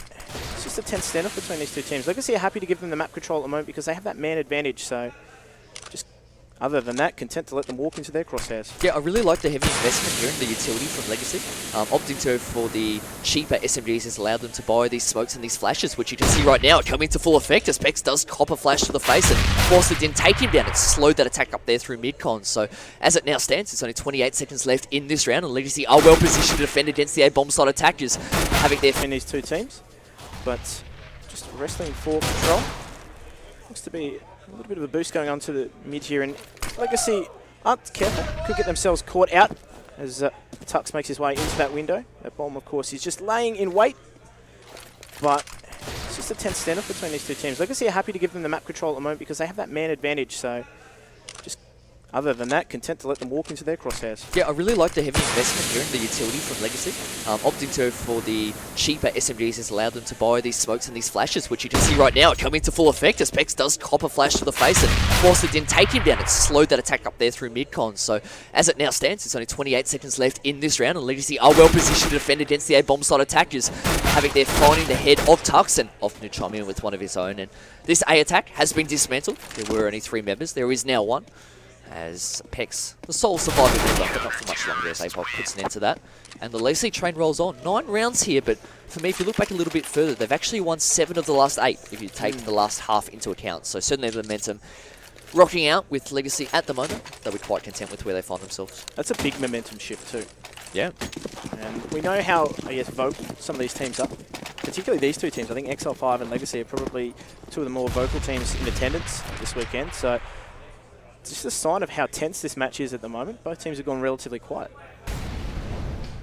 it's just a tense standoff between these two teams. Legacy are happy to give them the map control at the moment because they have that man advantage, so just other than that, content to let them walk into their crosshairs. Yeah, I really like the heavy investment here in the utility from Legacy. Opting to for the cheaper SMGs has allowed them to buy these smokes and these flashes, which you can see right now coming to full effect as Pex does cop a flash to the face, and whilst it didn't take him down, it slowed that attack up there through mid-con. So as it now stands, it's only 28 seconds left in this round, and Legacy are well positioned to defend against the A-bomb side attackers, having their in these two teams, but just wrestling for control. Looks to be a little bit of a boost going on to the mid here, and Legacy aren't careful, could get themselves caught out as Tux makes his way into that window. That bomb, of course, is just laying in wait, but it's just a tense standoff between these two teams. Legacy are happy to give them the map control at the moment because they have that man advantage, so just other than that, content to let them walk into their crosshairs. Yeah, I really like the heavy investment here in the utility from Legacy. Opting to for the cheaper SMGs has allowed them to buy these smokes and these flashes, which you can see right now coming to full effect as Pex does cop a flash to the face, and whilst it didn't take him down, it slowed that attack up there through mid-con. So as it now stands, it's only 28 seconds left in this round, and Legacy are well positioned to defend against the A-bomb side attackers, having their finding the head of Tux, and often to chime in with one of his own. And this A attack has been dismantled. There were only 3 members. There is now 1. As Pex, the sole surviving member, but not for much longer as APOC puts an end to that. And the Legacy train rolls on. 9 rounds here, but for me, if you look back a little bit further, they've actually won 7 of the last 8, if you take the last half into account. So certainly the momentum rocking out with Legacy at the moment. They'll be quite content with where they find themselves. That's a big momentum shift too. Yeah. And we know how, I guess, vocal some of these teams are. Particularly these two teams. I think Exile5 and Legacy are probably 2 of the more vocal teams in attendance this weekend. So it's just a sign of how tense this match is at the moment. Both teams have gone relatively quiet.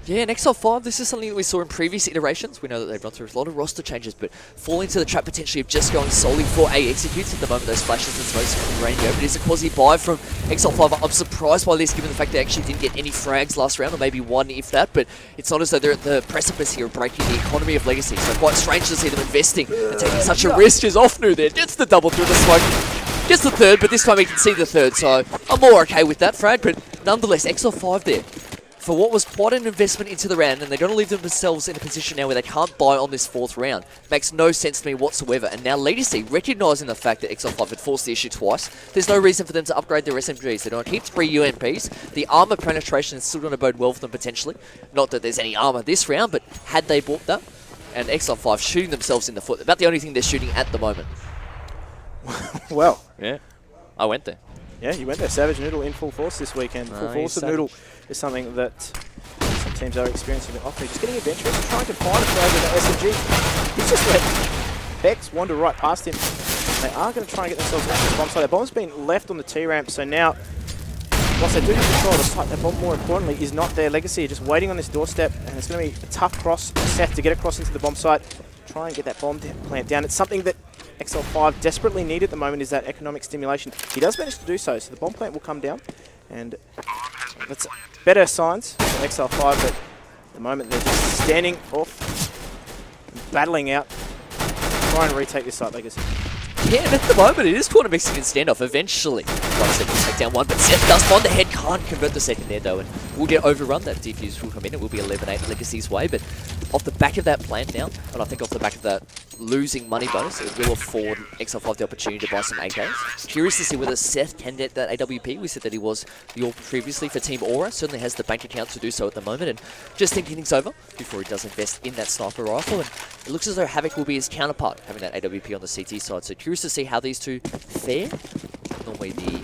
Yeah, and Exile5, this is something that we saw in previous iterations. We know that they've run through a lot of roster changes, but falling into the trap potentially of just going solely for A executes at the moment. Those flashes and smokes from the radio, but it's a quasi-buy from Exile5. I'm surprised by this, given the fact they actually didn't get any frags last round, or maybe 1 if that, but it's not as though they're at the precipice here of breaking the economy of Legacy. So quite strange to see them investing and taking such a risk as Offnu there. Gets the double through the smoke. Just the third, but this time he can see the third, so I'm more okay with that, frag, but nonetheless, Exile5 there. For what was quite an investment into the round, and they're going to leave themselves in a position now where they can't buy on this 4th round. Makes no sense to me whatsoever. And now Legacy, recognising the fact that Exile5 had forced the issue twice, there's no reason for them to upgrade their SMGs. They're going to keep 3 UMPs. The armour penetration is still going to bode well for them potentially. Not that there's any armour this round, but had they bought that, and Exile5 shooting themselves in the foot. About the only thing they're shooting at the moment. Well. Yeah, I went there. Yeah, you went there. Savage Noodle in full force this weekend. Full force of Noodle is something that some teams are experiencing often. Just getting adventurous, trying to find a frag with the SMG. He's just let Bex wander right past him. They are going to try and get themselves into the bomb side. That bomb's been left on the T-ramp, so now whilst they do control the site, that bomb, more importantly, is not their legacy. Just waiting on this doorstep, and it's going to be a tough cross for Seth to get across into the bomb site. Try and get that bomb plant down. It's something that Exile5 desperately need at the moment, is that economic stimulation. He does manage to do so the bomb plant will come down, and that's better signs for Exile5, but at the moment they're just standing off, battling out, trying to retake this site legacy. Yeah, and at the moment it is called a Mexican standoff. Eventually, like I said, we'll take down one, but Seth does find the head, can't convert the second there though, and we'll get overrun. That defuse will come in, it will be 11-8 Legacy's way, but off the back of that plan now, and I think off the back of that losing money bonus, it will afford Exile5 the opportunity to buy some AKs. Curious to see whether Seth can get that AWP. We said that he was the AWP previously for Team Aura, certainly has the bank account to do so at the moment, and just thinking things over before he does invest in that sniper rifle, and it looks as though Havoc will be his counterpart, having that AWP on the CT side, so curious to see how these two fare. Normally the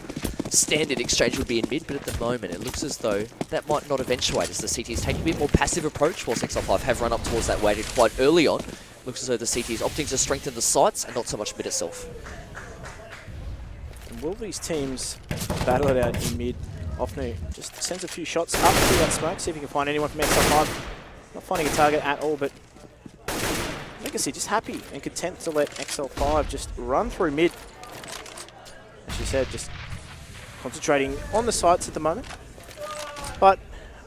standard exchange would be in mid, but at the moment it looks as though that might not eventuate as the CT is taking a bit more passive approach, whilst Exile5 have run up towards that weighted quite early on. Looks as though the CT is opting to strengthen the sites and not so much mid itself. And will these teams battle it out in mid? Ofnu just sends a few shots up through that smoke, see if he can find anyone from Exile5. Not finding a target at all, but Legacy just happy and content to let Exile5 just run through mid. As you said, just concentrating on the sites at the moment. But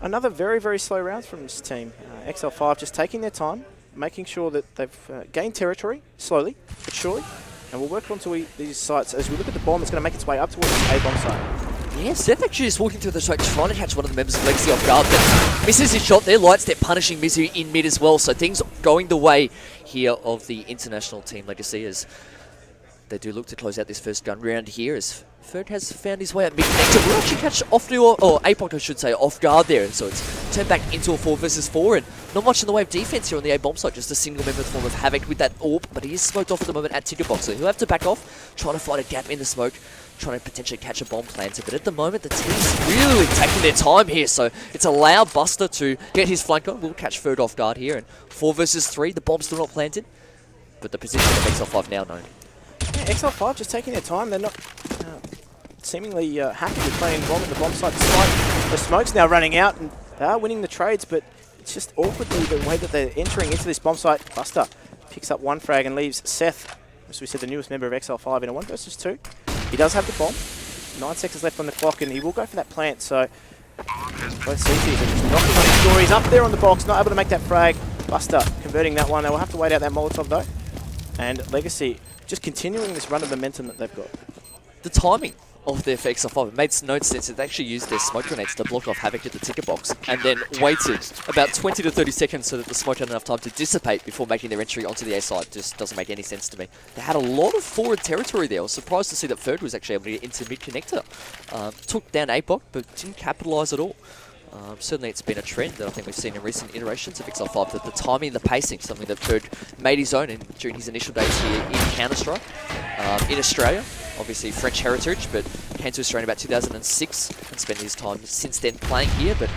another very, very slow round from this team. Exile5 just taking their time, making sure that they've gained territory slowly but surely. And we'll work onto these sites as we look at the bomb that's going to make its way up towards the A bomb site. Yeah, Seth actually just walking through the site trying to catch one of the members of Legacy off guard, but misses his shot there. Lightstep punishing Mizu in mid as well, so things going the way here of the international team Legacy as they do look to close out this first gun round here as Ferg has found his way at mid-connector. We'll actually catch or Apoc I should say, off guard there, so it's turned back into a 4 versus 4, and not much in the way of defense here on the A-bomb site, just a single member in the form of Havoc with that AWP, but he is smoked off at the moment at ticket box, so he'll have to back off, trying to find a gap in the smoke, trying to potentially catch a bomb planter, but at the moment the team's really taking their time here, so it's allowed Buster to get his flank on. We'll catch Ferg off guard here, and 4 versus 3, the bomb's still not planted, but the position of Exile5 now known. Yeah, Exile5 just taking their time. They're not seemingly happy with playing bomb at the bomb site despite the smoke's now running out, and they are winning the trades, but it's just awkwardly the way that they're entering into this bomb site. Buster picks up one frag and leaves Seth, as we said, the newest member of Exile5, in a 1 versus 2. He does have the bomb. 9 seconds left on the clock, and he will go for that plant, so both CTs are just knocking on his door. He's up there on the box, not able to make that frag. Buster converting that one. They will have to wait out that Molotov though. And Legacy just continuing this run of momentum that they've got. The timing of their Exile5, it made no sense. They actually used their smoke grenades to block off Havoc at the ticket box and then waited about 20 to 30 seconds so that the smoke had enough time to dissipate before making their entry onto the A side. Just doesn't make any sense to me. They had a lot of forward territory there. I was surprised to see that Ferg was actually able to get into mid-connector. Took down Apoc, but didn't capitalise at all. Certainly it's been a trend that I think we've seen in recent iterations of Exile5, that the timing and the pacing, something that Ferg made his own during his initial days here in Counter-Strike. In Australia, obviously French heritage, but came to Australia in about 2006 and spent his time since then playing here, but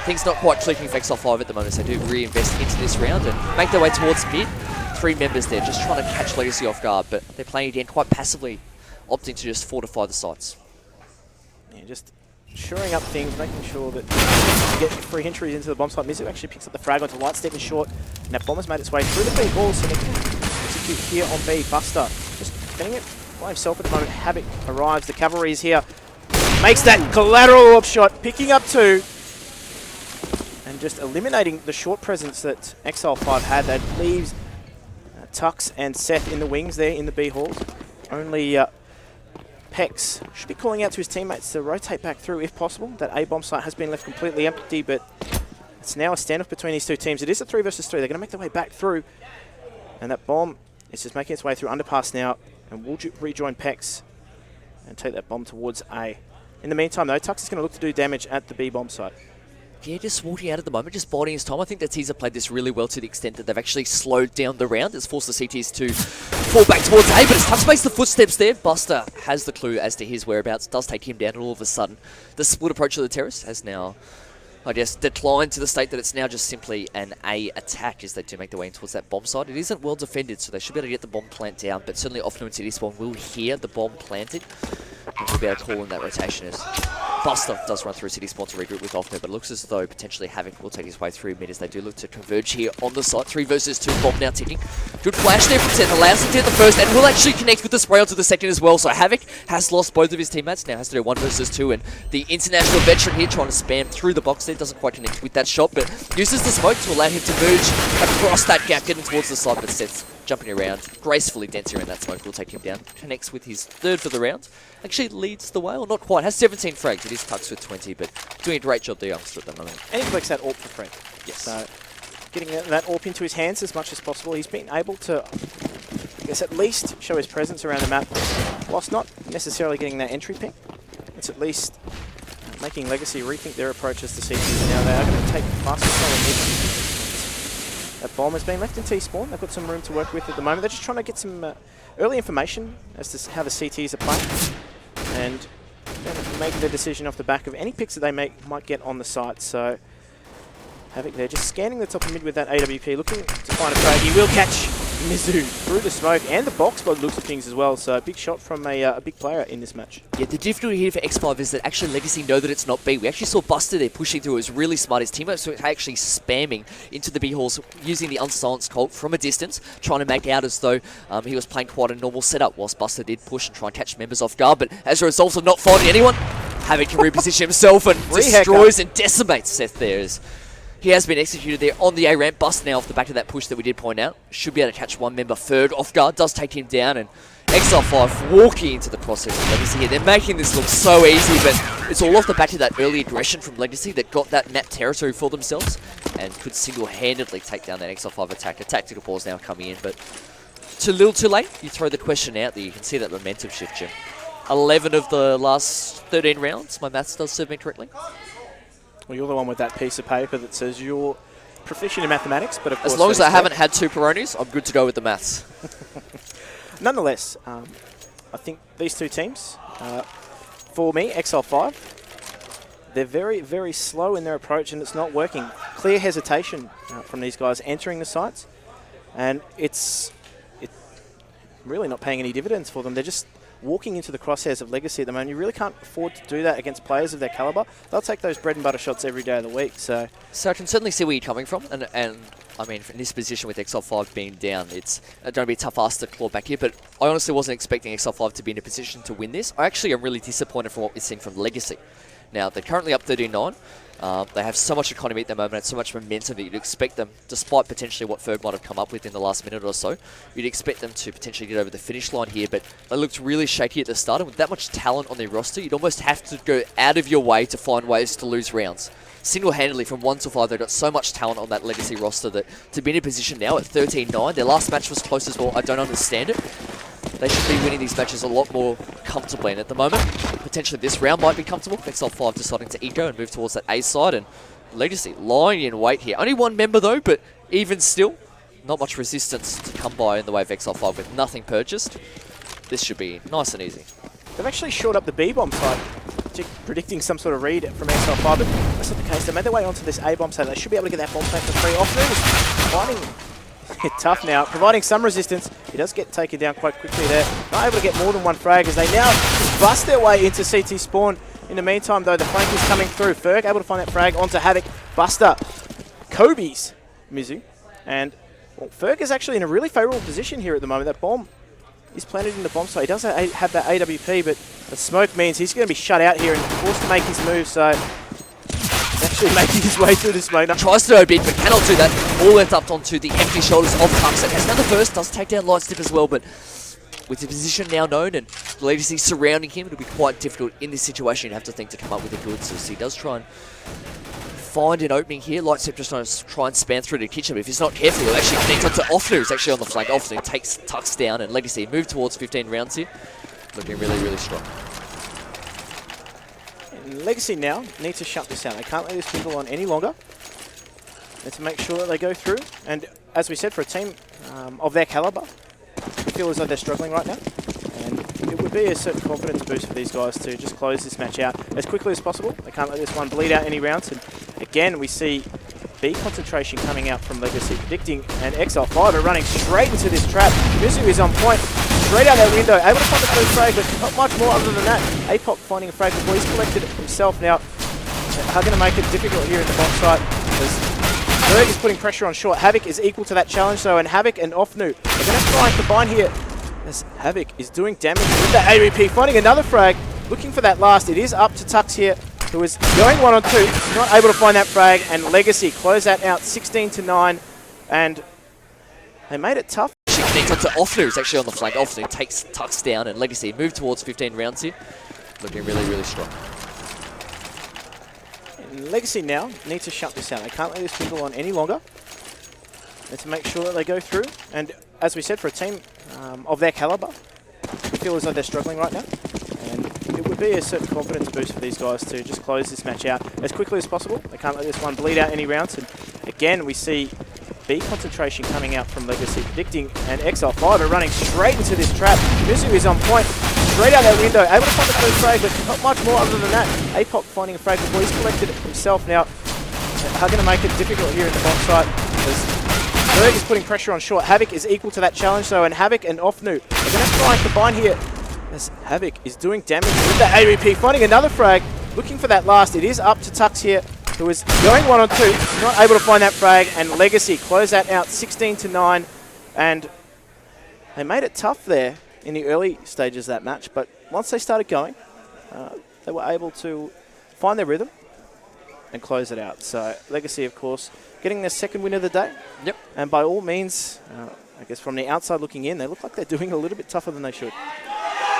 things not quite clicking for Exile5 at the moment, so they do reinvest into this round and make their way towards mid. 3 members there just trying to catch Legacy off guard, but they're playing again quite passively, opting to just fortify the sites. Yeah, just shoring up things, making sure that you get free entries into the bomb site. Mizu actually picks up the frag onto Lightstep in short, and that bomb has made its way through the B ball, so they can execute here on B. Buster just getting it by himself at the moment. Havoc arrives, the cavalry is here, makes that collateral op shot, picking up 2, and just eliminating the short presence that Exile5 had. That leaves Tux and Seth in the wings there in the B halls. Only Pex should be calling out to his teammates to rotate back through if possible. That A-bomb site has been left completely empty, but it's now a standoff between these two teams. It is a 3 versus 3. They're going to make their way back through, and that bomb is just making its way through underpass now, and we'll rejoin Pex and take that bomb towards A. In the meantime, though, Tux is going to look to do damage at the B-bomb site. Yeah, just walking out at the moment, just biding his time. I think the teaser played this really well to the extent that they've actually slowed down the round. It's forced the CTs to fall back towards A, but it's Tux makes the footsteps there. Buster has the clue as to his whereabouts, does take him down, and all of a sudden, the split approach of the terrace has now, I guess, declined to the state that it's now just simply an A attack as they do make their way in towards that bomb site. It isn't well defended, so they should be able to get the bomb plant down, but certainly Offnu and City Spawn will hear the bomb planted, and we'll be able to call in that rotation as Buster does run through City Spawn to regroup with Offner, but it looks as though potentially Havoc will take his way through mid as they do look to converge here on the side. 3 versus 2, bomb now ticking. Good flash there from Seth, allows him to hit the first, and will actually connect with the spray onto the second as well. So Havoc has lost both of his teammates, now has to do 1 versus 2, and the international veteran here trying to spam through the box there, doesn't quite connect with that shot, but uses the smoke to allow him to merge across that gap, getting towards the side, but Seth's jumping around, gracefully dancing around that smoke, will take him down, connects with his 3rd for the round. Actually leads the way, or not quite, has 17 frags, it is Tux with 20, but doing a great job the youngster at the moment. And he flicks that AWP for free. Yes. So getting that AWP into his hands as much as possible. He's been able to, I guess, at least show his presence around the map, whilst not necessarily getting that entry ping. It's at least making Legacy rethink their approaches to CTs. Now they are going to take fast control of mid. That bomb has been left in T-spawn. They've got some room to work with at the moment. They're just trying to get some early information as to how the CTs are playing, and then make their decision off the back of any picks that they might get on the site. So Havoc there just scanning the top of mid with that AWP, looking to find a frag. He will catch Mizu through the smoke and the box by the looks of things as well. So a big shot from a big player in this match. Yeah, the difficulty here for X5 is that actually Legacy know that it's not B. We actually saw Buster there pushing through. It was really smart. His teammates were actually spamming into the B halls using the unsilenced Colt from a distance, trying to make out as though he was playing quite a normal setup, whilst Buster did push and try and catch members off guard. But as a result of not finding anyone, Havoc can reposition himself and destroys and decimates Seth there. He has been executed there on the A ramp. Bust now off the back of that push that we did point out. Should be able to catch one member third off guard. Does take him down, and Exile5 walking into the process of Legacy here. They're making this look so easy, but it's all off the back of that early aggression from Legacy that got that map territory for themselves and could single-handedly take down that Exile5 attack. A tactical pause now coming in, but too little too late. You throw the question out there. You can see that momentum shift, Jim. 11 of the last 13 rounds. My maths does serve me correctly. Well, you're the one with that piece of paper that says you're proficient in mathematics, but of course... As long as I haven't had 2 Peronis, I'm good to go with the maths. Nonetheless, I think these two teams, for me, Exile5, they're very, very slow in their approach and it's not working. Clear hesitation from these guys entering the sites, and it's really not paying any dividends for them. They're just walking into the crosshairs of Legacy at the moment. You really can't afford to do that against players of their caliber. They'll take those bread and butter shots every day of the week. So I can certainly see where you're coming from, and I mean, in this position with Exile5 being down, it's going to be a tough ask to claw back here, but I honestly wasn't expecting Exile5 to be in a position to win this. I actually am really disappointed from what we've seen from Legacy. Now, they're currently up 13-9. They have so much economy at the moment, so much momentum that you'd expect them, despite potentially what Ferg might have come up with in the last minute or so, you'd expect them to potentially get over the finish line here, but they looked really shaky at the start, and with that much talent on their roster, you'd almost have to go out of your way to find ways to lose rounds. Single-handedly, from 1 to 5, they've got so much talent on that Legacy roster that to be in a position now at 13-9, their last match was close as well. I don't understand it. They should be winning these matches a lot more comfortably, and at the moment, potentially this round might be comfortable. Exile5 deciding to eco and move towards that A side, and Legacy lying in wait here. Only 1 member though, but even still, not much resistance to come by in the way of Exile5 with nothing purchased. This should be nice and easy. They've actually shored up the B-bomb side, predicting some sort of read from Exile5, but that's not the case. They made their way onto this A-bomb side. They should be able to get that bomb back for free. Offner is fighting tough now, providing some resistance. He does get taken down quite quickly there. Not able to get more than 1 frag as they now bust their way into CT spawn. In the meantime, though, the flank is coming through. Ferg able to find that frag onto Havoc. Buster, Kobe's Mizu, and well, Ferg is actually in a really favourable position here at the moment. That bomb is planted in the bomb site. He does have that AWP, but the smoke means he's going to be shut out here and forced to make his move. So actually making his way through the smoke. Tries to OB, but cannot do that. All left up onto the empty shoulders of Tuxet. Has another burst, does take down Lightstep as well, but with the position now known and Legacy surrounding him, it'll be quite difficult in this situation. You'd have to think to come up with a good, so he does try and find an opening here. Lightstep just trying to try and span through the kitchen, but if he's not careful, he'll actually connect onto Offner, who's actually on the flank. Offner takes Tux down, and Legacy move towards 15 rounds here. Looking really, really strong. Legacy now need to shut this out. They can't let this dribble on any longer. And to make sure that they go through. And as we said, for a team of their caliber, I feel as though they're struggling right now. And it would be a certain confidence boost for these guys to just close this match out as quickly as possible. They can't let this one bleed out any rounds. And again, we see B concentration coming out from Legacy predicting, and Exile5 are running straight into this trap. Mizu is on point, straight out that window. Able to find the first frag, but not much more other than that. APOC finding a frag before he's collected it himself now. How going to make it difficult here in the box site. Berg is putting pressure on short. Havoc is equal to that challenge though, and Havoc and Offnu are going to try and combine here. As Havoc is doing damage with the AWP, finding another frag, looking for that last. It is up to Tux here, who is going 1-on-2, not able to find that frag, and Legacy close that out 16-9, and they made it tough. She connects onto Offnu, who's actually on the flank. Offnu takes Tux down, and Legacy move towards 15 rounds here, looking really, really strong. And Legacy now need to shut this out. They can't let this jingle on any longer. And to make sure that they go through. And as we said, for a team of their caliber, we feel as though they're struggling right now. And it would be a certain confidence boost for these guys to just close this match out as quickly as possible. They can't let this one bleed out any rounds. And again, we see B concentration coming out from Legacy, predicting, and Exile5 are running straight into this trap. Mizu is on point, straight out that window, able to find the first frag, but not much more other than that. APOC finding a frag before he's collected it himself now. How going to make it difficult here in the box site. Berg is putting pressure on short. Havoc is equal to that challenge though, and Havoc and Offnu are going to try and combine here. As Havoc is doing damage with the AWP, finding another frag, looking for that last. It is up to Tux here, who is going 1-on-2, not able to find that frag, and Legacy close that out 16-9, and they made it tough there in the early stages of that match, but once they started going, they were able to find their rhythm and close it out. So Legacy, of course, getting their second win of the day. Yep. And by all means, I guess from the outside looking in, they look like they're doing a little bit tougher than they should.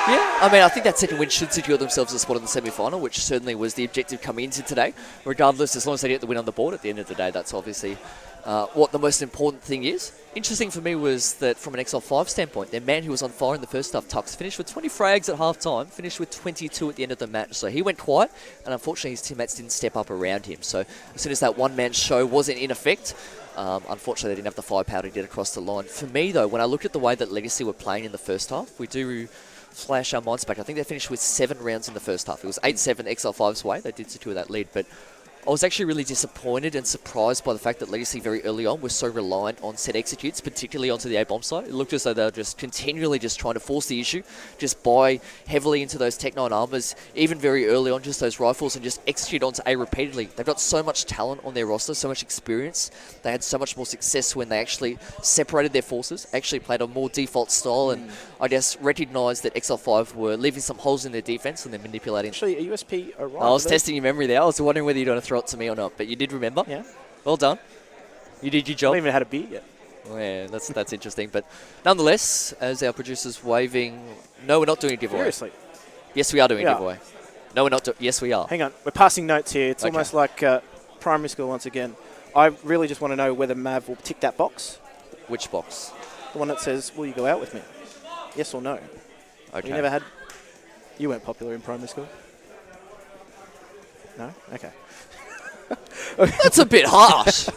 Yeah, I mean, I think that second win should secure themselves a spot in the semi-final, which certainly was the objective coming into today. Regardless, as long as they get the win on the board at the end of the day, that's obviously what the most important thing is. Interesting for me was that from an Exile5 standpoint, their man who was on fire in the first half, Tux, finished with 20 frags at half-time, finished with 22 at the end of the match. So he went quiet, and unfortunately his teammates didn't step up around him. So as soon as that one-man show wasn't in effect, unfortunately they didn't have the firepower to get across the line. For me, though, when I look at the way that Legacy were playing in the first half, we do flash our minds back. I think they finished with 7 rounds in the first half. It was 8-7 Exile5's way. They did secure that lead, but I was actually really disappointed and surprised by the fact that Legacy very early on was so reliant on set executes, particularly onto the A-bomb side. It looked as though they were just continually just trying to force the issue, just buy heavily into those Tech 9 armors, even very early on, just those rifles, and just execute onto A repeatedly. They've got so much talent on their roster, so much experience. They had so much more success when they actually separated their forces, actually played a more default style, and I guess recognised that Exile5 were leaving some holes in their defense and they're manipulating. Actually, a USP arrived. I was testing your memory there. I was wondering whether you'd want to throw it to me or not, but you did remember. Yeah. Well done. You did your job. I haven't even had a beer yet. Oh, yeah, that's interesting. But nonetheless, as our producer's waving, no, we're not doing a giveaway. Seriously? Yes, we are doing a giveaway. No, we're not. Yes, we are. Hang on. We're passing notes here. It's almost like primary school once again. I really just want to know whether Mav will tick that box. Which box? The one that says, will you go out with me? Yes or no? Okay. You never had... You weren't popular in primary school? No? Okay. That's a bit harsh.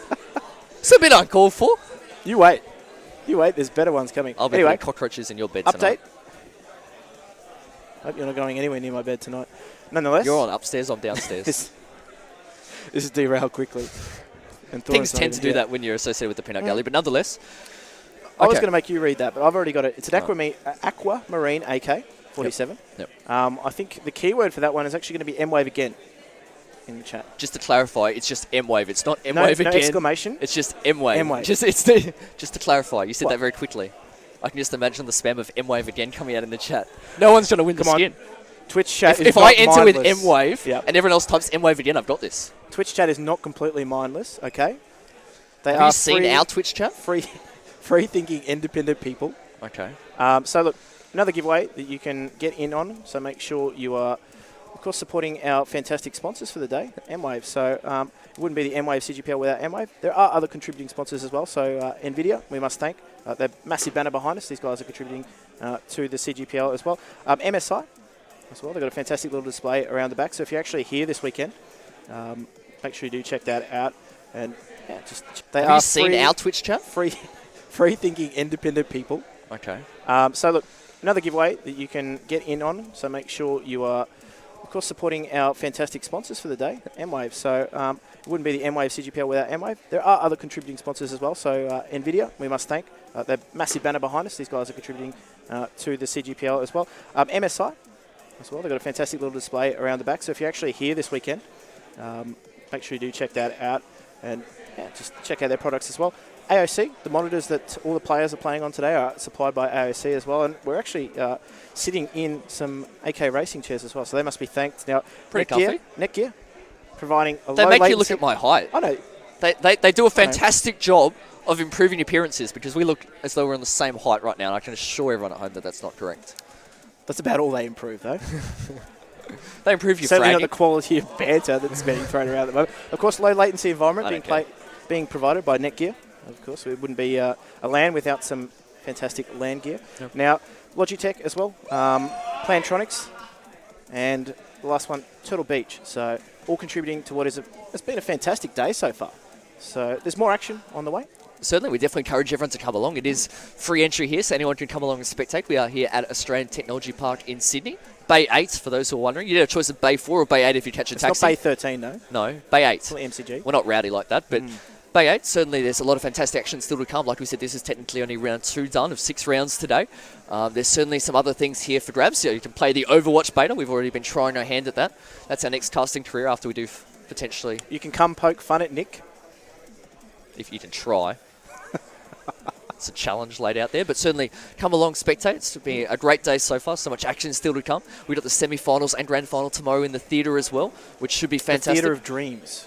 It's a bit uncalled for. You wait. You wait. There's better ones coming. I'll be putting cockroaches in your bed tonight. Update. Hope you're not going anywhere near my bed tonight. Nonetheless. You're on upstairs, I'm downstairs. This is derailed quickly. And things tend to do that when you're associated with the peanut gallery, but nonetheless. I was going to make you read that, but I've already got it. It's an Aquamarine AK-47. Yep. I think the keyword for that one is actually going to be Mwave again in the chat. Just to clarify, it's just Mwave. It's not Mwave again. No exclamation. It's just Mwave. Mwave. Just to clarify, you said that very quickly. I can just imagine the spam of Mwave again coming out in the chat. No one's trying to win the skin. Twitch chat is if not I enter mindless. with Mwave and everyone else types Mwave again, I've got this. Twitch chat is not completely mindless, okay? Have you seen our Twitch chat? Free-thinking, independent people. Okay. So look, another giveaway that you can get in on. So make sure you are, of course, supporting our fantastic sponsors for the day, Mwave. So it wouldn't be the Mwave CGPL without Mwave. There are other contributing sponsors as well. So NVIDIA, we must thank. They're massive banner behind us. These guys are contributing to the CGPL as well. MSI as well. They've got a fantastic little display around the back. So if you're actually here this weekend, make sure you do check that out. And yeah, have you seen our Twitch chat? Free-thinking, independent people. Okay. So look, another giveaway that you can get in on. So make sure you are, of of course, supporting our fantastic sponsors for the day, Mwave. So it wouldn't be the Mwave CGPL without Mwave. There are other contributing sponsors as well. So NVIDIA, we must thank. Their massive banner behind us. These guys are contributing to the CGPL as well. MSI as well. They've got a fantastic little display around the back. So if you're actually here this weekend, make sure you do check that out and just check out their products as well. AOC, the monitors that all the players are playing on today are supplied by AOC as well, and we're actually sitting in some AK racing chairs as well, so they must be thanked. Now, Pretty comfy. Netgear, providing a They low make latency. you look at my height. I know. They do a fantastic job of improving appearances because we look as though we're on the same height right now, and I can assure everyone at home that that's not correct. That's about all they improve, though. They improve your Certainly fragging. not the quality of banter that's being thrown around at the moment. Of course, low latency environment being provided by Netgear. Of course, it wouldn't be a LAN without some fantastic LAN gear. Yep. Now, Logitech as well, Plantronics, and the last one, Turtle Beach. So all contributing to what has been a fantastic day so far. So there's more action on the way. Certainly, we definitely encourage everyone to come along. It is free entry here, so anyone can come along and spectate. We are here at Australian Technology Park in Sydney. Bay 8, for those who are wondering. You get a choice of Bay 4 or Bay 8 if you catch a taxi. It's not Bay 13, no? No, Bay 8. It's MCG. We're not rowdy like that, but Bay 8, certainly there's a lot of fantastic action still to come. Like we said, this is technically only round 2 done of 6 rounds today. There's certainly some other things here for grabs. So you can play the Overwatch beta. We've already been trying our hand at that. That's our next casting career after we do potentially... You can come poke fun at Nick. If you can try. It's a challenge laid out there, but certainly come along, spectate. It's been a great day so far. So much action still to come. We've got the semi-finals and grand final tomorrow in the theatre as well, which should be fantastic. The Theatre of Dreams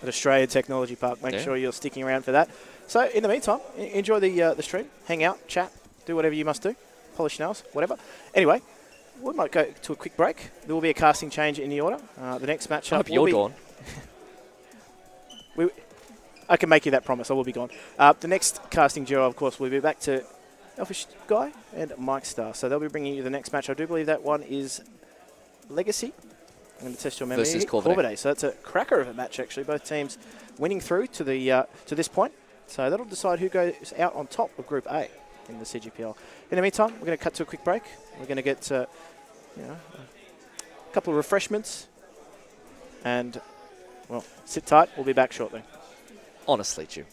at Australia Technology Park. Make sure you're sticking around for that. So in the meantime, enjoy the stream, hang out, chat, do whatever you must do, polish nails, whatever. Anyway, we might go to a quick break. There will be a casting change in the order. The next matchup. I hope you're gone. I can make you that promise. I will be gone. The next casting duo, of course, will be back to Elfish Guy and Mike Star. So they'll be bringing you the next match. I do believe that one is Legacy. I'm going to test your memory. Versus Corvidae. So it's a cracker of a match, actually. Both teams winning through to this point. So that'll decide who goes out on top of Group A in the CGPL. In the meantime, we're going to cut to a quick break. We're going to get a couple of refreshments. And, well, sit tight. We'll be back shortly. Honestly, Jim.